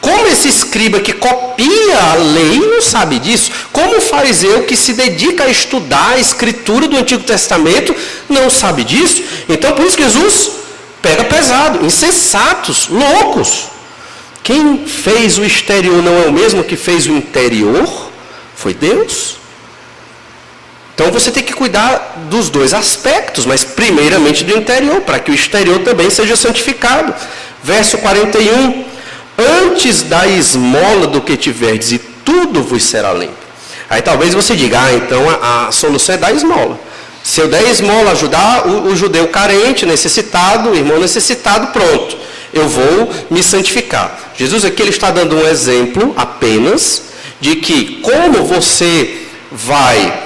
Como esse escriba que copia a lei não sabe disso, como o fariseu que se dedica a estudar a escritura do Antigo Testamento não sabe disso, então por isso que Jesus pega pesado, insensatos, loucos. Quem fez o exterior não é o mesmo que fez o interior? Foi Deus. Então você tem que cuidar dos dois aspectos, mas primeiramente do interior, para que o exterior também seja santificado. Verso 41, antes da esmola do que tiverdes, e tudo vos será limpo. Aí talvez você diga, então a solução é dar esmola. Se eu der esmola, ajudar o judeu carente, necessitado, o irmão necessitado, pronto. Eu vou me santificar. Jesus aqui ele está dando um exemplo apenas de que como você vai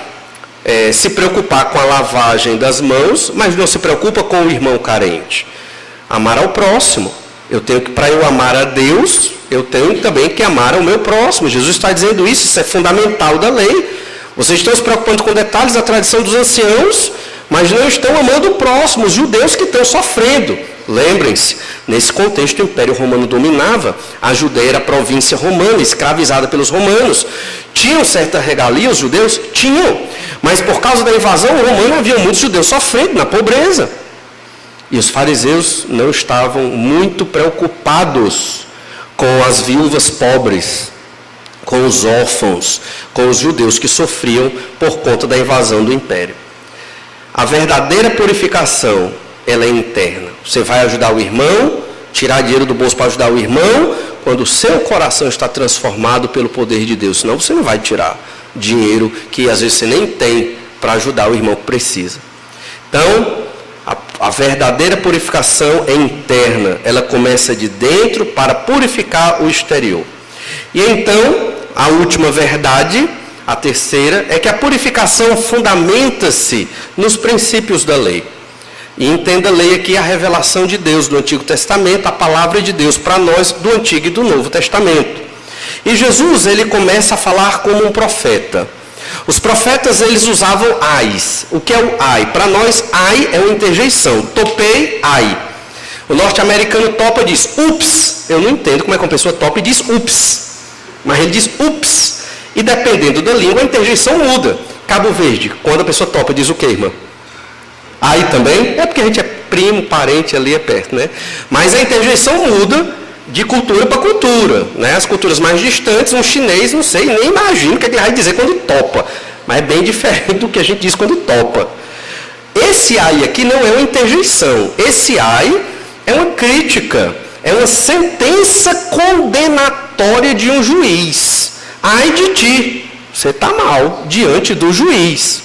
se preocupar com a lavagem das mãos, mas não se preocupa com o irmão carente. Amar ao próximo. Para eu amar a Deus, eu tenho também que amar ao meu próximo. Jesus está dizendo isso é fundamental da lei. Vocês estão se preocupando com detalhes da tradição dos anciãos, mas não estão amando o próximo, os judeus que estão sofrendo. Lembrem-se, nesse contexto o Império Romano dominava, a Judeia era a província romana, escravizada pelos romanos. Tinham certa regalia, os judeus? Tinham, mas por causa da invasão romana havia muitos judeus sofrendo na pobreza. E os fariseus não estavam muito preocupados com as viúvas pobres, com os órfãos, com os judeus que sofriam por conta da invasão do império. A verdadeira purificação, ela é interna. Você vai ajudar o irmão, tirar dinheiro do bolso para ajudar o irmão, quando o seu coração está transformado pelo poder de Deus. Senão você não vai tirar dinheiro que às vezes você nem tem para ajudar o irmão que precisa. Então, a verdadeira purificação é interna. Ela começa de dentro para purificar o exterior. E então, a última verdade, a terceira, é que a purificação fundamenta-se nos princípios da lei. E entenda a lei aqui a revelação de Deus do Antigo Testamento, a palavra de Deus para nós do Antigo e do Novo Testamento. E Jesus, ele começa a falar como um profeta. Os profetas, eles usavam ais. O que é o ai? Para nós, ai é uma interjeição. Topei, ai. O norte-americano topa e diz ups. Eu não entendo como é que uma pessoa topa e diz ups. Mas ele diz ups. E dependendo da língua, a interjeição muda. Cabo Verde, quando a pessoa topa, diz o quê, irmã? Aí também? É porque a gente é primo, parente, ali é perto, né? Mas a interjeição muda de cultura para cultura, né? As culturas mais distantes, um chinês, não sei, nem imagino o que ele vai dizer quando topa. Mas é bem diferente do que a gente diz quando topa. Esse ai aqui não é uma interjeição. Esse ai é uma crítica, é uma sentença condenatória de um juiz. Ai de ti, você está mal diante do juiz.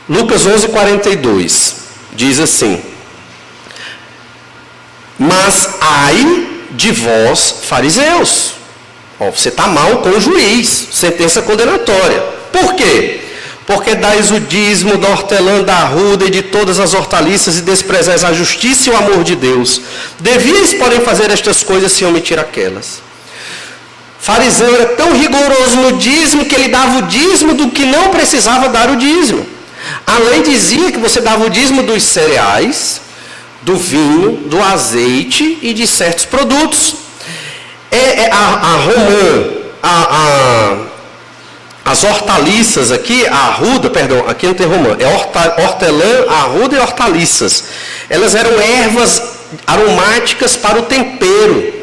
Lucas 11:42 diz assim: mas ai de vós, fariseus. Você está mal com o juiz, sentença condenatória. Por quê? Porque dais o dízimo da hortelã, da arruda e de todas as hortaliças e desprezais a justiça e o amor de Deus. Devíeis, porém, fazer estas coisas sem omitir aquelas. Fariseu era tão rigoroso no dízimo que ele dava o dízimo do que não precisava dar o dízimo. A lei dizia que você dava o dízimo dos cereais, do vinho, do azeite e de certos produtos. As hortaliças aqui, a arruda, perdão, aqui não tem romã, é hortelã, arruda e hortaliças. Elas eram ervas aromáticas para o tempero,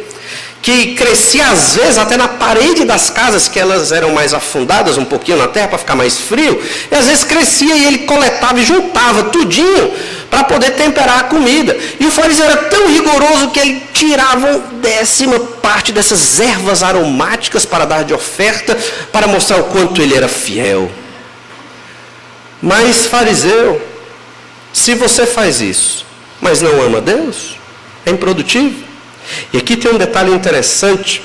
que crescia às vezes até na parede das casas, que elas eram mais afundadas um pouquinho na terra para ficar mais frio, e às vezes crescia e ele coletava e juntava tudinho para poder temperar a comida. E o fariseu era tão rigoroso que ele tirava 10ª parte dessas ervas aromáticas para dar de oferta, para mostrar o quanto ele era fiel. Mas fariseu, se você faz isso, mas não ama Deus, é improdutivo. E aqui tem um detalhe interessante,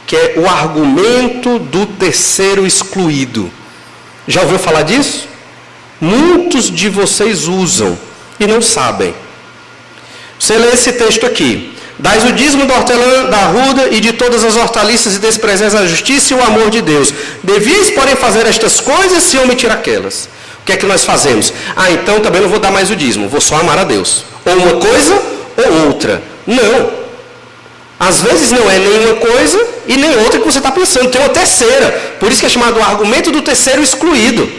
que é o argumento do terceiro excluído. Já ouviu falar disso? Muitos de vocês usam e não sabem. Você lê esse texto aqui: dais o dízimo da hortelã, da arruda e de todas as hortaliças e desprezais a justiça e o amor de Deus. Devíeis, porém, fazer estas coisas se omitir aquelas. O que é que nós fazemos? Então também não vou dar mais o dízimo, vou só amar a Deus. Ou uma coisa ou outra. Não. Às vezes não é nem uma coisa e nem outra que você está pensando. Tem uma terceira. Por isso que é chamado o argumento do terceiro excluído.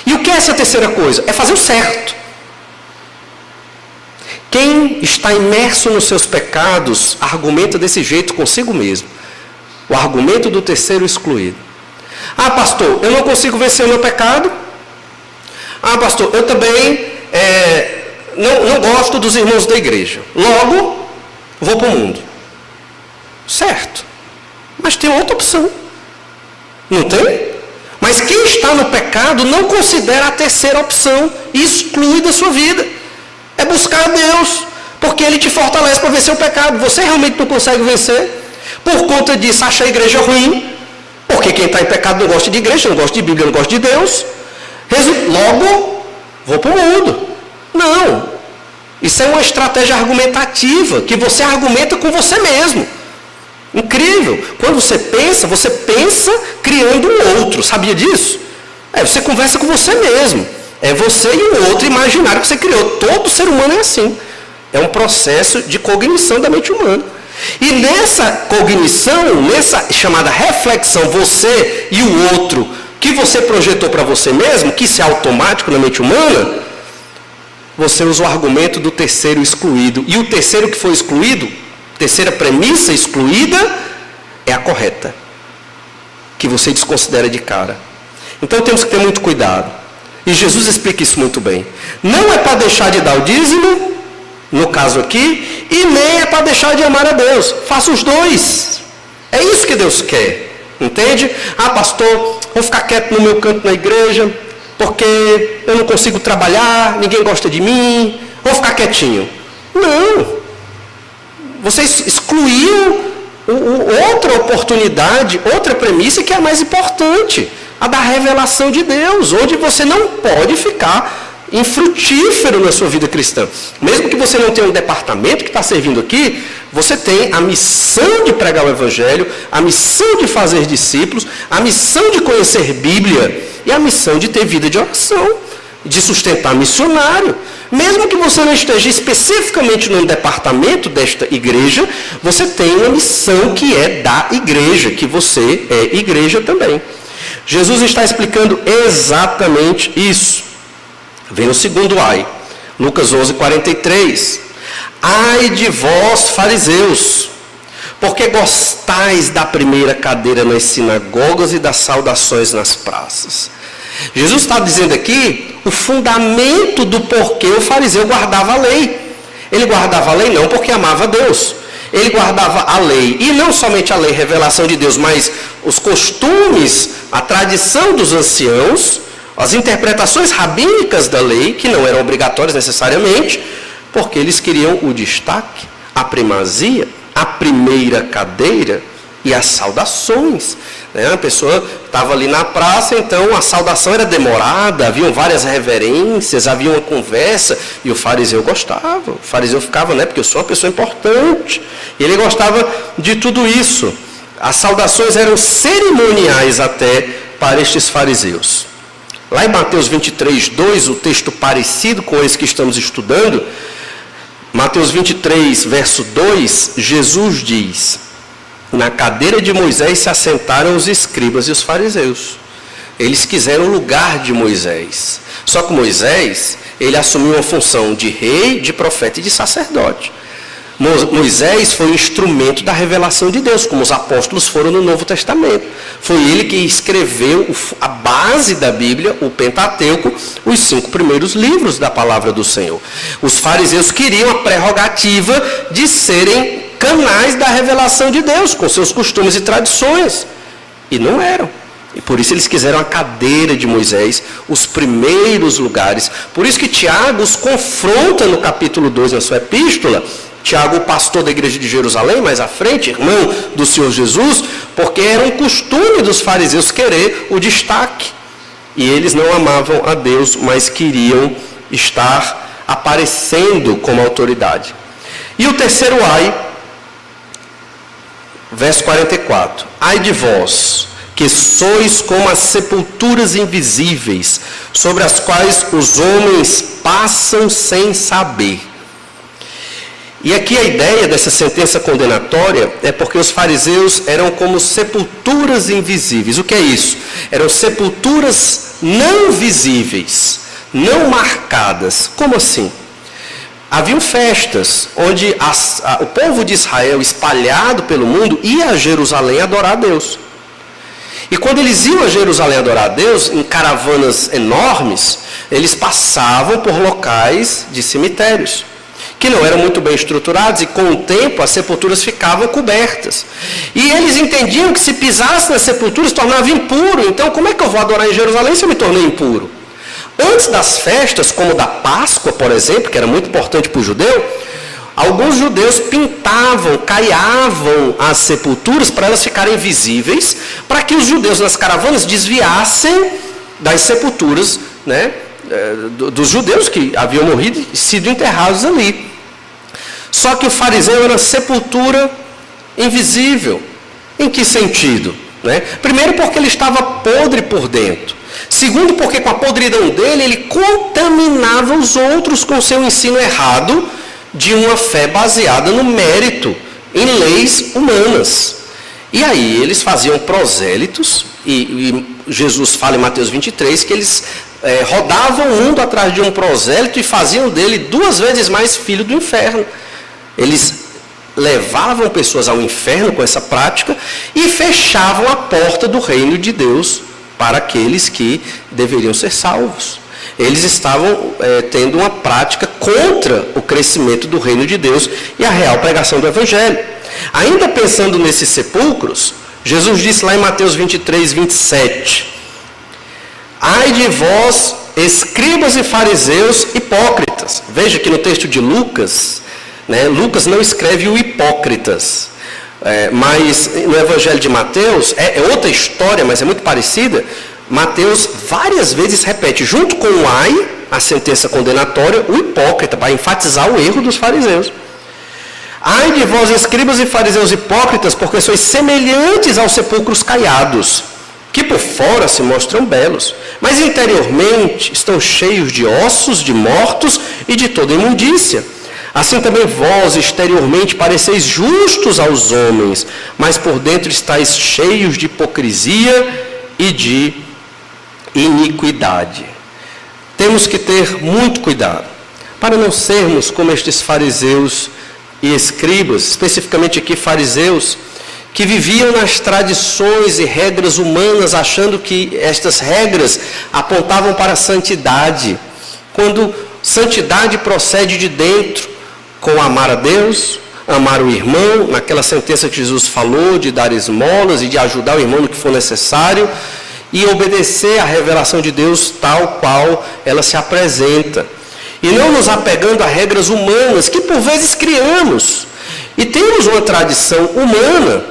E o que é essa terceira coisa? É fazer o certo. Quem está imerso nos seus pecados argumenta desse jeito consigo mesmo. O argumento do terceiro excluído. Ah, pastor, eu não consigo vencer o meu pecado. Ah, pastor, eu também não gosto dos irmãos da igreja. Logo, vou para o mundo. Certo. Mas tem outra opção. Não tem? Mas quem está no pecado não considera a terceira opção e exclui da sua vida. É buscar a Deus, porque Ele te fortalece para vencer o pecado. Você realmente não consegue vencer. Por conta disso, acha a igreja ruim, porque quem está em pecado não gosta de igreja, não gosta de Bíblia, não gosta de Deus. Logo, vou para o mundo. Não. Isso é uma estratégia argumentativa, que você argumenta com você mesmo. Incrível. Quando você pensa criando um outro. Sabia disso? Você conversa com você mesmo. É você e o outro imaginário que você criou. Todo ser humano é assim. É um processo de cognição da mente humana. E nessa cognição, nessa chamada reflexão, você e o outro, que você projetou para você mesmo, que isso é automático na mente humana, você usa o argumento do terceiro excluído. E o terceiro que foi excluído, terceira premissa excluída, é a correta, que você desconsidera de cara. Então temos que ter muito cuidado. E Jesus explica isso muito bem. Não é para deixar de dar o dízimo, no caso aqui, e nem é para deixar de amar a Deus. Faça os dois. É isso que Deus quer. Entende? Pastor, vou ficar quieto no meu canto na igreja, porque eu não consigo trabalhar, ninguém gosta de mim, vou ficar quietinho. Não. Você excluiu outra oportunidade, outra premissa que é a mais importante, a da revelação de Deus, onde você não pode ficar infrutífero na sua vida cristã. Mesmo que você não tenha um departamento que está servindo aqui, você tem a missão de pregar o Evangelho, a missão de fazer discípulos, a missão de conhecer Bíblia e a missão de ter vida de oração, de sustentar missionário. Mesmo que você não esteja especificamente num departamento desta igreja, você tem uma missão que é da igreja, que você é igreja também. Jesus está explicando exatamente isso. Vem o segundo ai, Lucas 11:43. Ai de vós, fariseus, porque gostais da primeira cadeira nas sinagogas e das saudações nas praças. Jesus está dizendo aqui o fundamento do porquê o fariseu guardava a lei. Ele guardava a lei não porque amava a Deus. Ele guardava a lei, e não somente a lei, revelação de Deus, mas os costumes, a tradição dos anciãos, as interpretações rabínicas da lei, que não eram obrigatórias necessariamente, porque eles queriam o destaque, a primazia, a primeira cadeira e as saudações. A pessoa estava ali na praça, então a saudação era demorada, haviam várias reverências, havia uma conversa, e o fariseu gostava. O fariseu ficava, porque eu sou uma pessoa importante. E ele gostava de tudo isso. As saudações eram cerimoniais até para estes fariseus. Lá em Mateus 23:2, o texto parecido com esse que estamos estudando, Mateus 23, verso 2, Jesus diz: na cadeira de Moisés se assentaram os escribas e os fariseus. Eles quiseram o lugar de Moisés. Só que Moisés, ele assumiu uma função de rei, de profeta e de sacerdote. Moisés foi o instrumento da revelação de Deus, como os apóstolos foram no Novo Testamento. Foi ele que escreveu a base da Bíblia, o Pentateuco, os 5 primeiros livros da palavra do Senhor. Os fariseus queriam a prerrogativa de serem canais da revelação de Deus, com seus costumes e tradições. E não eram. E por isso eles quiseram a cadeira de Moisés, os primeiros lugares. Por isso que Tiago os confronta no capítulo 2 na sua epístola. Tiago, o pastor da igreja de Jerusalém, mais à frente, irmão do Senhor Jesus, porque era um costume dos fariseus querer o destaque. E eles não amavam a Deus, mas queriam estar aparecendo como autoridade. E o terceiro ai, verso 44. Ai de vós, que sois como as sepulturas invisíveis, sobre as quais os homens passam sem saber. E aqui a ideia dessa sentença condenatória é porque os fariseus eram como sepulturas invisíveis. O que é isso? Eram sepulturas não visíveis, não marcadas. Como assim? Haviam festas onde o povo de Israel, espalhado pelo mundo, ia a Jerusalém adorar a Deus. E quando eles iam a Jerusalém adorar a Deus, em caravanas enormes, eles passavam por locais de cemitérios, que não eram muito bem estruturados, e com o tempo as sepulturas ficavam cobertas. E eles entendiam que se pisasse nas sepulturas se tornava impuro. Então, como é que eu vou adorar em Jerusalém se eu me tornei impuro? Antes das festas, como da Páscoa, por exemplo, que era muito importante para o judeu, alguns judeus pintavam, caiavam as sepulturas para elas ficarem visíveis, para que os judeus nas caravanas desviassem das sepulturas, né, dos judeus que haviam morrido e sido enterrados ali. Só que o fariseu era sepultura invisível. Em que sentido? Né? Primeiro, porque ele estava podre por dentro. Segundo, porque com a podridão dele, ele contaminava os outros com seu ensino errado de uma fé baseada no mérito, em leis humanas. E aí eles faziam prosélitos, e Jesus fala em Mateus 23 que eles rodavam o mundo atrás de um prosélito e faziam dele 2 vezes mais filho do inferno. Eles levavam pessoas ao inferno com essa prática e fechavam a porta do reino de Deus para aqueles que deveriam ser salvos. Eles estavam tendo uma prática contra o crescimento do reino de Deus e a real pregação do Evangelho. Ainda pensando nesses sepulcros, Jesus disse lá em Mateus 23, 27, ai de vós, escribas e fariseus hipócritas. Veja que no texto de Lucas, né, Lucas não escreve o hipócritas, mas no Evangelho de Mateus, é outra história, mas é muito parecida. Mateus várias vezes repete, junto com o ai, a sentença condenatória, o hipócrita, para enfatizar o erro dos fariseus. Ai de vós, escribas e fariseus hipócritas, porque sois semelhantes aos sepulcros caiados, que por fora se mostram belos, mas interiormente estão cheios de ossos de mortos e de toda imundícia. Assim também vós, exteriormente, pareceis justos aos homens, mas por dentro estáis cheios de hipocrisia e de iniquidade. Temos que ter muito cuidado, para não sermos como estes fariseus e escribas, especificamente aqui fariseus, que viviam nas tradições e regras humanas, achando que estas regras apontavam para a santidade, quando santidade procede de dentro, com amar a Deus, amar o irmão, naquela sentença que Jesus falou, de dar esmolas e de ajudar o irmão no que for necessário, e obedecer à revelação de Deus tal qual ela se apresenta. E não nos apegando a regras humanas, que por vezes criamos. E temos uma tradição humana,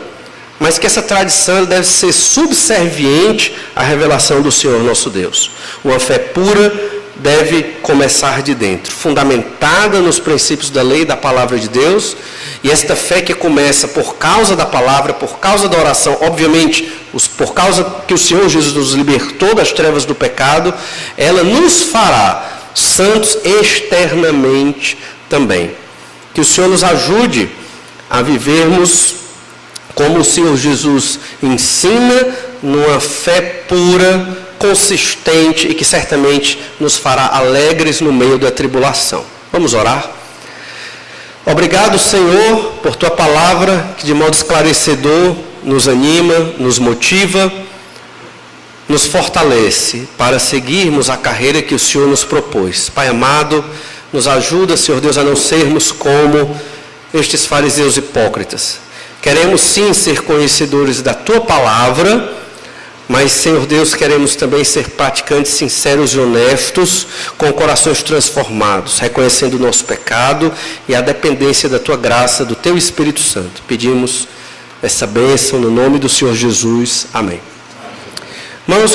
mas que essa tradição deve ser subserviente à revelação do Senhor nosso Deus. Uma fé pura deve começar de dentro, fundamentada nos princípios da lei e da palavra de Deus, e esta fé que começa por causa da palavra, por causa da oração, obviamente, por causa que o Senhor Jesus nos libertou das trevas do pecado, ela nos fará santos externamente também. Que o Senhor nos ajude a vivermos como o Senhor Jesus ensina, numa fé pura, consistente e que certamente nos fará alegres no meio da tribulação. Vamos orar? Obrigado, Senhor, por Tua palavra que de modo esclarecedor nos anima, nos motiva, nos fortalece para seguirmos a carreira que o Senhor nos propôs. Pai amado, nos ajuda, Senhor Deus, a não sermos como estes fariseus hipócritas. Queremos sim ser conhecedores da Tua palavra, mas, Senhor Deus, queremos também ser praticantes sinceros e honestos, com corações transformados, reconhecendo o nosso pecado e a dependência da Tua graça, do Teu Espírito Santo. Pedimos essa bênção no nome do Senhor Jesus. Amém. Irmãos,